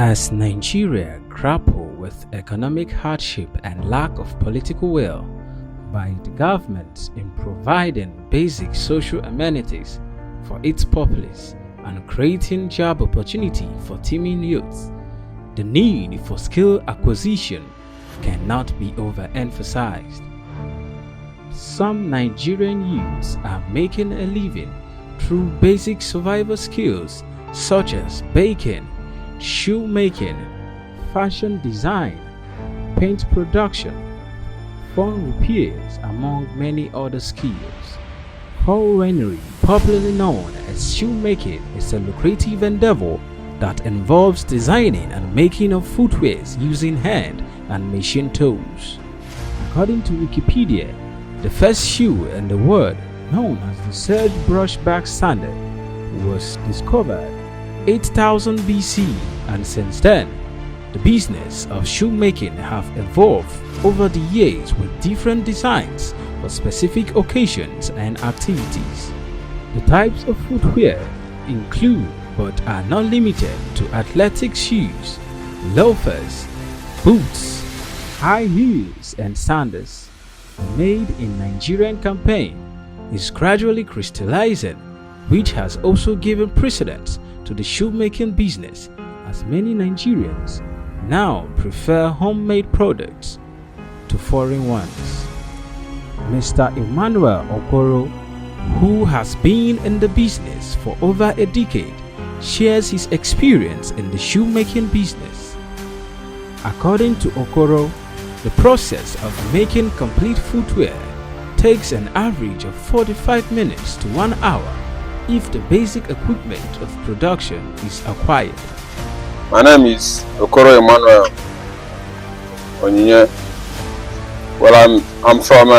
As Nigeria grapple with economic hardship and lack of political will by the government in providing basic social amenities for its populace and creating job opportunity for teeming youths, the need for skill acquisition cannot be overemphasized. Some Nigerian youths are making a living through basic survival skills such as baking, shoemaking, fashion design, paint production, phone repairs, among many other skills. Cordwainery, popularly known as shoemaking, is a lucrative endeavour that involves designing and making of footwear using hand and machine tools. According to Wikipedia, the first shoe in the world, known as the serge brushback sandal, was discovered 8000 BC, and since then, the business of shoemaking have evolved over the years with different designs for specific occasions and activities. The types of footwear include but are not limited to athletic shoes, loafers, boots, high heels, and sandals. The Made in Nigerian campaign is gradually crystallizing, which has also given precedence to the shoemaking business, as many Nigerians now prefer homemade products to foreign ones. Mr. Emmanuel Okoro, who has been in the business for over a decade, shares his experience in the shoemaking business. According to Okoro, the process of making complete footwear takes an average of 45 minutes to 1 hour if the basic equipment of production is acquired. My name is Okoro Emmanuel Onyinye. Well, I'm from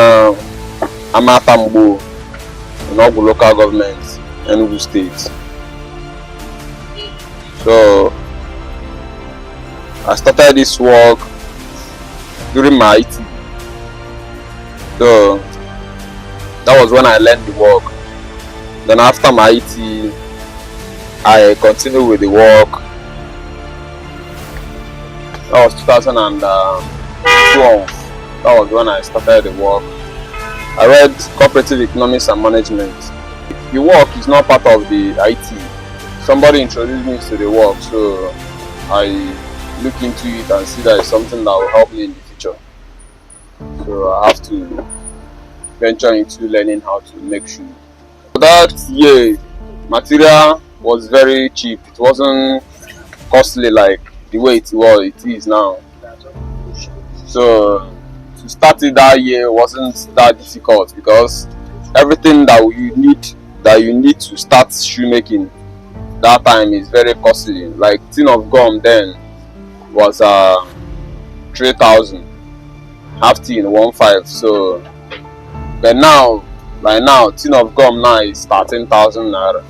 Amatambu, in Ogu local government, Enugu state. So I started this work during my IT. So that was when I learned the work. Then after my IT, I continued with the work. That was 2012. That was when I started the work. I read cooperative economics and management. The work is not part of the IT. Somebody introduced me to the work, so I look into it and see that it's something that will help me in the future. So I have to venture into learning how to make shoes. That year, material was very cheap. It wasn't costly like the way it is now. So to start it that year wasn't that difficult, because everything that you need to start shoemaking that time is very costly. Like tin of gum then was 3,000, half tin 1.5. So but now, like now, tin of gum now is 13,000 naira.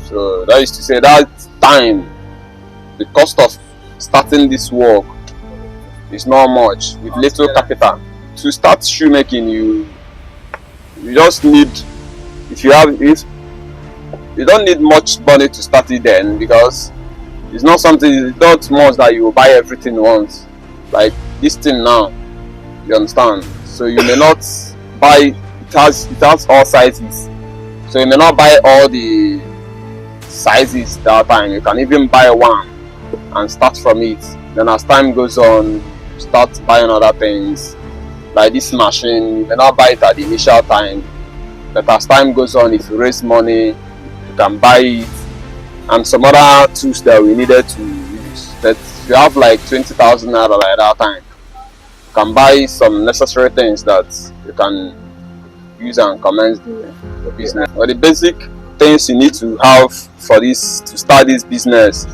So that is to say that time, the cost of starting this work is not much with little capital. To start shoemaking, you just need, if you don't need much money to start it then, because it's not much that you will buy everything once. Like this thing now, you understand? So you may not buy, it has all sizes. So you may not buy all the sizes that time. You can even buy one and start from it. Then as time goes on, start buying other things. Like this machine, you may not buy it at the initial time, but as time goes on, if you raise money, you can buy it, and some other tools that we needed to use. But if you have like 20,000 naira at that time, you can buy some necessary things that you can use and commence the business. But the basic things you need to have for this, to start this business,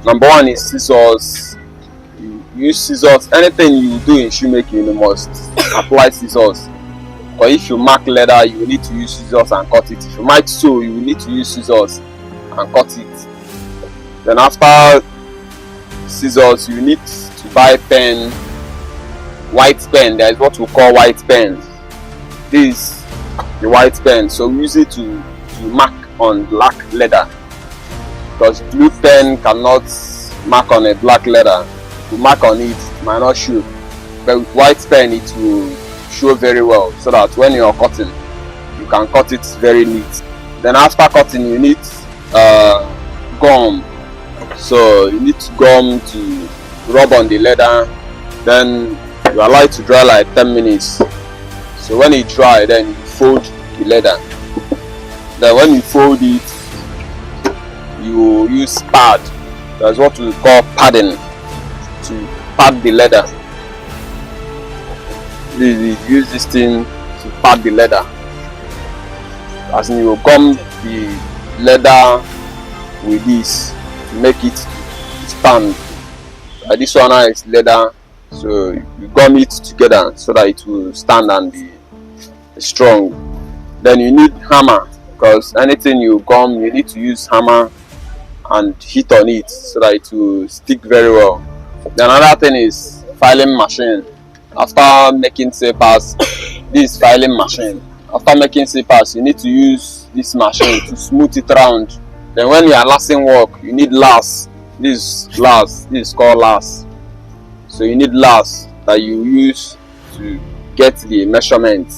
number one is scissors. You use scissors. Anything you do in shoemaking, you must apply scissors. But if you mark leather, you will need to use scissors and cut it. If you might sew, you will need to use scissors and cut it. Then after scissors, you need to buy pen, white pen. There is what we call white pen. This is the white pen. So we use it to mark on black leather, because blue pen cannot mark on a black leather, the mark on it might not show, but with white pen it will show very well, so that when you are cutting, you can cut it very neat. Then after cutting, you need gum. So you need gum to rub on the leather. Then you allow it to dry like 10 minutes. So when it dry, then you fold the leather. Then when you fold it, you use pad. That's what we call padding, to pad the leather. You use this thing to pad the leather. As in, you gum the leather with this to make it stand. This one now is leather, so you gum it together so that it will stand and be strong. Then you need hammer, because anything you gum, you need to use hammer and hit on it so that it will stick very well. Then another thing is filing machine. After making slippers, this is filing machine. After making slippers, you need to use this machine to smooth it around. Then when you are lasting work, you need lace. This is called lace. So you need lace that you use to get the measurement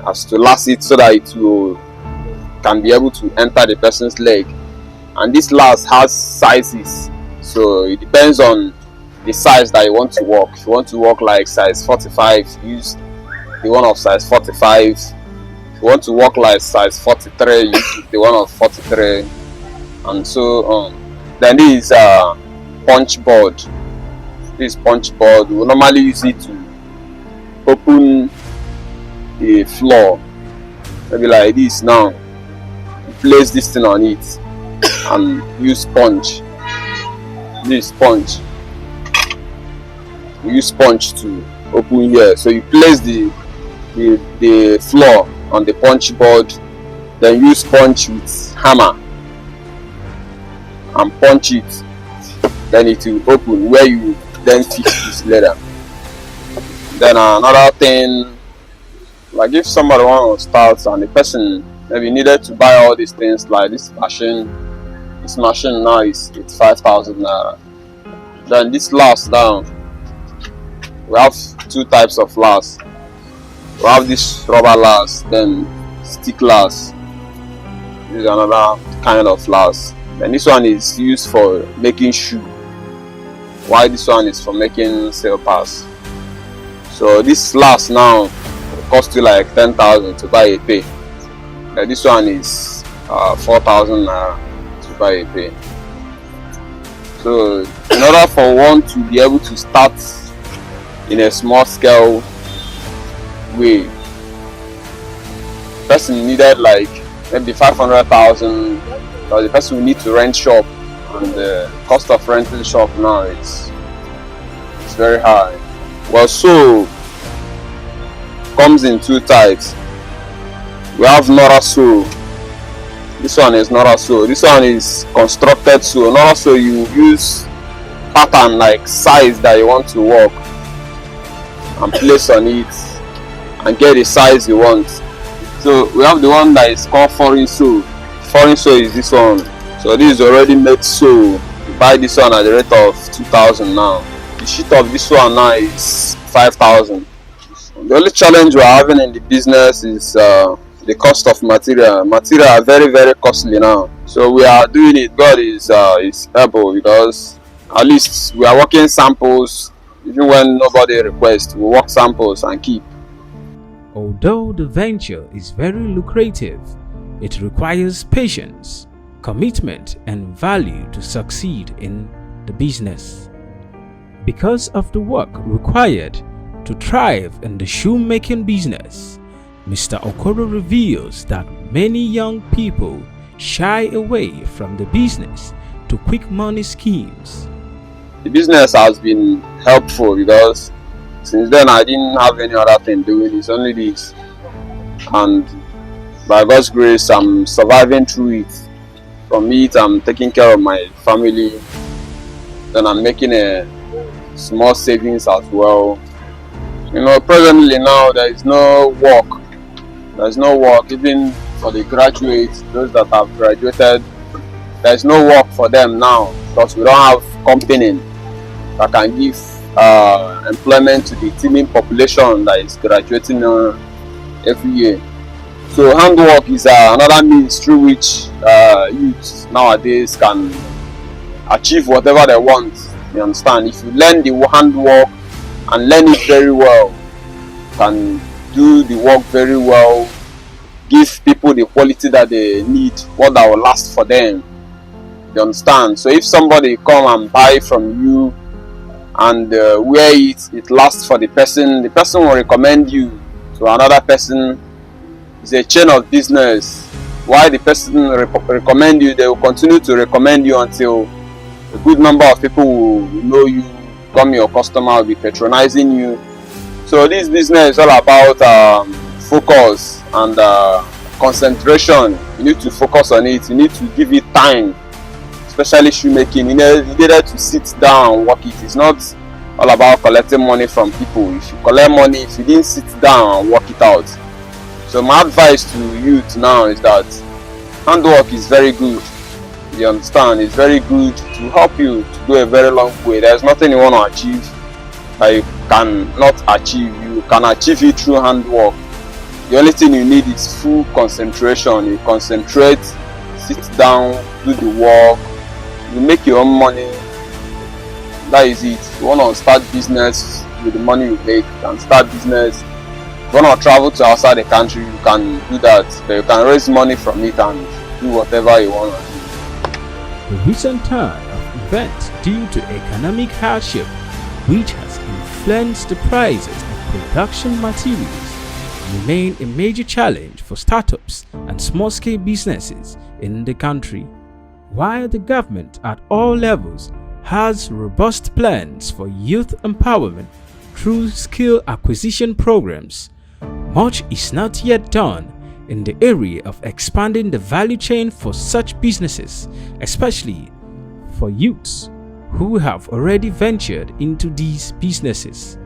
as to lace it so that it will can be able to enter the person's leg. And this lace has sizes, so it depends on the size that you want to work. If you want to work like size 45, use the one of size 45. If you want to work like size 43, use the one of 43, and so on. Then this is punch board. This punch board, we normally use it to open the floor, maybe like this. Now you place this thing on it and use sponge. This sponge, you use sponge to open here. So you place the floor on the punch board, then use sponge with hammer and punch it, then it will open where you then fix this leather. Then another thing, like if somebody wants to start and the person maybe needed to buy all these things, like this machine now is 5,000 naira. Then this lace down, we have two types of lace. We have this rubber lace, then stick lace. This is another kind of lace. Then this one is used for making shoe, while this one is for making slippers. So this lace now will cost you like 10,000 to buy a pair. This one is 4,000 naira to buy a pair. So in order for one to be able to start in a small scale way, the person needed like maybe 500,000, because the person will need to rent shop, and the cost of renting shop now it's very high. Well, so comes in two types. We have Nora sew. This one is Nora sew. This one is constructed sew. Nora sew, you use pattern like size that you want to work and place on it and get the size you want. So we have the one that is called foreign sew. Foreign sew is this one. So this is already made sew. You buy this one at the rate of 2,000 now. The sheet of this one now is 5,000. The only challenge we're having in the business is the cost of material. Material are very, very costly now. So we are doing it. God is able, because at least we are working samples. Even when nobody requests, we work samples and keep. Although the venture is very lucrative, it requires patience, commitment, and value to succeed in the business. Because of the work required to thrive in the shoemaking business, Mr. Okoro reveals that many young people shy away from the business to quick money schemes. The business has been helpful, because since then I didn't have any other thing doing. It's only this, and by God's grace I'm surviving through it. From it I'm taking care of my family, then I'm making a small savings as well. Presently now there is no work. Even for the graduates, those that have graduated, there is no work for them now, because we don't have company that can give employment to the teeming population that is graduating every year. So handwork is another means through which youth nowadays can achieve whatever they want. You understand? If you learn the handwork and learn it very well, you can do the work very well, give people the quality that they need, what that will last for them. You understand? So if somebody come and buy from you and wear it lasts for the person will recommend you to another person. It's a chain of business. Why the person recommend you, they will continue to recommend you until a good number of people will know you, become your customer, will be patronizing you. So this business is all about focus and concentration. You need to focus on it. You need to give it time, especially shoemaking. You needed to sit down and work it. It's not all about collecting money from people. If you collect money, if you didn't sit down and work it out. So my advice to youth now is that handwork is very good. You understand? It's very good to help you to go a very long way. There's nothing you want to achieve that you cannot achieve. You can achieve it through handwork. The only thing you need is full concentration. You concentrate, sit down, do the work, you make your own money. That is it. You want to start business with the money you make, you can start business. If you want to travel to outside the country, you can do that. But you can raise money from it and do whatever you want to do. The recent turn of events due to economic hardship, which has influenced the prices of production materials, remain a major challenge for startups and small-scale businesses in the country. While the government at all levels has robust plans for youth empowerment through skill acquisition programs, much is not yet done in the area of expanding the value chain for such businesses, especially for youths who have already ventured into these businesses.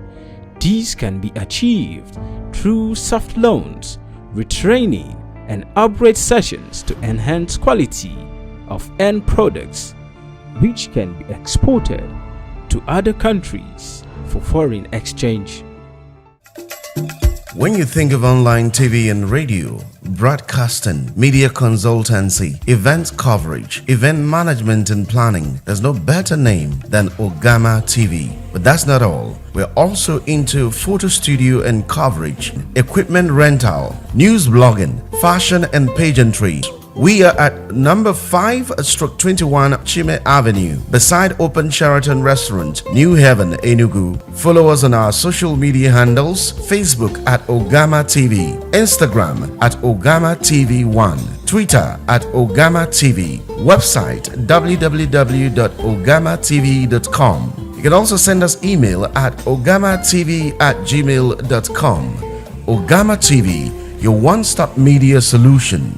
These can be achieved through soft loans, retraining, and upgrade sessions to enhance quality of end products, which can be exported to other countries for foreign exchange. When you think of online TV and radio, broadcasting, media consultancy, event coverage, event management and planning, there's no better name than Ogama TV. But that's not all. We're also into photo studio and coverage, equipment rental, news blogging, fashion and pageantry. We are at number 5/21 Chime Avenue, beside Open Sheraton Restaurant, New Haven, Enugu. Follow us on our social media handles: Facebook at Ogama TV, Instagram at Ogama TV1, Twitter at Ogama TV, website www.ogamatv.com. You can also send us email at ogamatv@gmail.com. Ogama TV, your one-stop media solution.